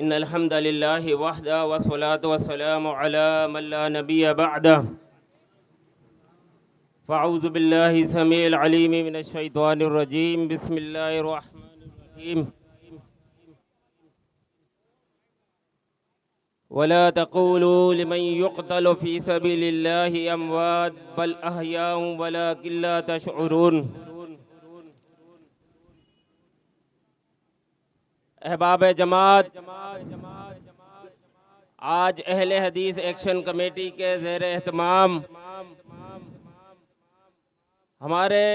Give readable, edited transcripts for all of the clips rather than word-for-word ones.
इन्नल हम्दलिल्लाहि वहदा वस्सलातु वस्सलामु अला मन ला नबिय्य बअदा फ़अऊज़ु बिल्लाहि समीइल अलीम मिनश शैतानिर रजीम बिस्मिल्लाहिर रहमानिर रहीम वला तक़ूलू लिमन युक़तलु फ़ी सबीलिल्लाहि अमवात बल अहयाउ वलाकिन ला तशऊरून। अहबाब जमात, आज अहले हदीस एक्शन कमेटी के ज़ेर एहतमाम हमारे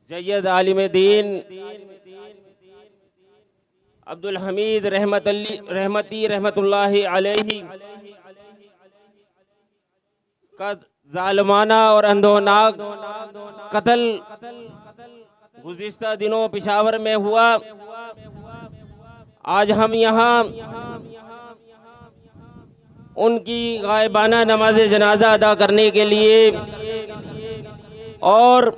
जय्यद आलिम दीन अब्दुल हमीद रहमतुल्लाहि अलैहि का जालिमाना और अंधोनाक कत्ल गुज़िश्ता दिनों पेशावर में हुआ। आज हम यहाँ उनकी गायबाना नमाज जनाजा अदा करने के लिए और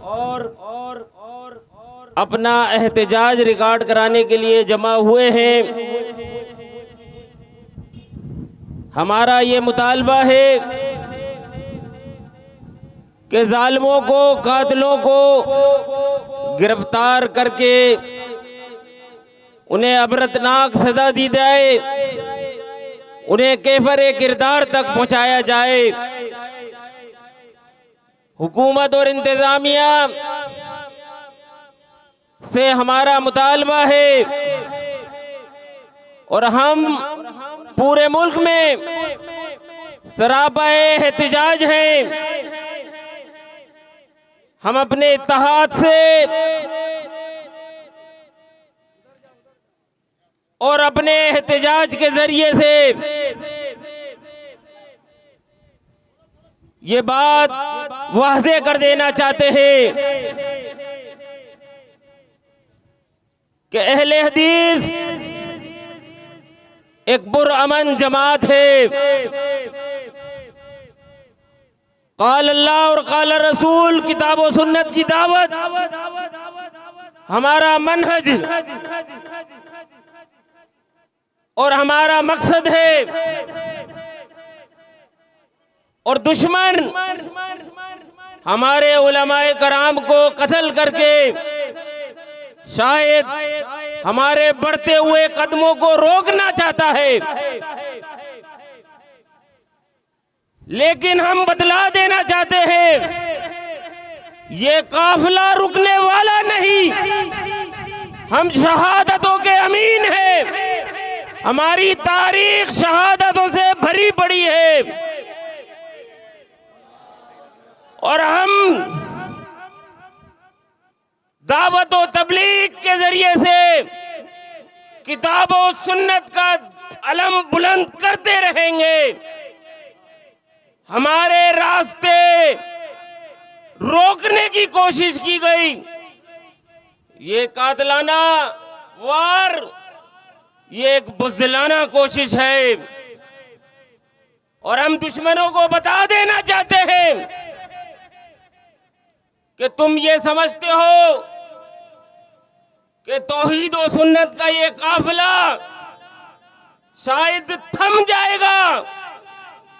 अपना एहतजाज रिकॉर्ड कराने के लिए जमा हुए हैं। हमारा ये मुतालबा है कि जालिमों को, कातिलों को गिरफ्तार करके उन्हें अबरतनाक सजा दी जाए, उन्हें कैफरे किरदार तक पहुंचाया जाए। हुकूमत और इंतजामिया से हमारा मुतालबा है और हम पूरे मुल्क में सरापाए एहतजाज हैं। हम अपने इत्तेहाद से और अपने एहतजाज के जरिए से ये बात वाज़ेह कर देना चाहते हैं कि अहले हदीस एक पुरअमन जमात है। क़ाल अल्लाह और क़ाल रसूल, किताब और सुन्नत की दावत हमारा मनहज और हमारा मकसद है। और दुश्मन हमारे उलमाए कराम को कत्ल करके शायद हमारे बढ़ते हुए कदमों को रोकना चाहता है, लेकिन हम बतला देना चाहते हैं ये काफिला रुकने वाला नहीं। हम शहादतों के अमीन हैं, हमारी तारीख शहादतों से भरी पड़ी है और हम दावत और तबलीग के जरिए से किताब और सुन्नत का अलम बुलंद करते रहेंगे। हमारे रास्ते रोकने की कोशिश की गई, ये कातिलाना वार, ये एक बुज़दिलाना कोशिश है और हम दुश्मनों को बता देना चाहते हैं कि तुम ये समझते हो कि तौहीद और सुन्नत का ये काफिला शायद थम जाएगा,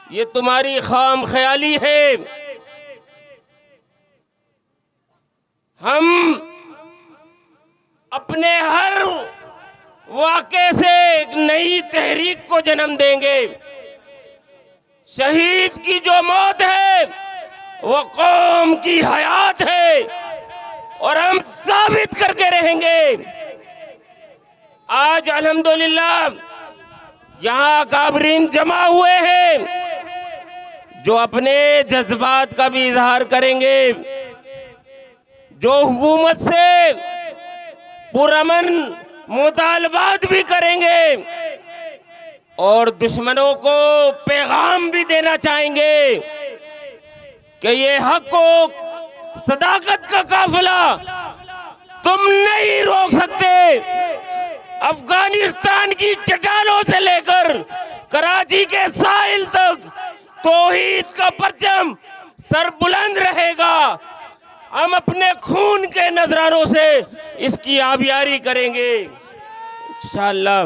ये तुम्हारी खाम ख्याली है। हम अपने हर वाक़े से एक नई तहरीक को जन्म देंगे। शहीद की जो मौत है वो कौम की हयात है और हम साबित करके रहेंगे। आज अल्हम्दुलिल्लाह यहाँ काबरीन जमा हुए हैं जो अपने जज्बात का भी इजहार करेंगे, जो हुकूमत से पुरअमन मुतालबात भी करेंगे और दुश्मनों को पैगाम भी देना चाहेंगे कि ये हक को सदाकत का काफिला तुम नहीं रोक सकते। अफगानिस्तान की चट्टानों से लेकर कराची के साहिल तक तौहीद का परचम सर बुलंद रहेगा। हम अपने खून के नजरानों से इसकी आबियारी करेंगे। इंशाअल्लाह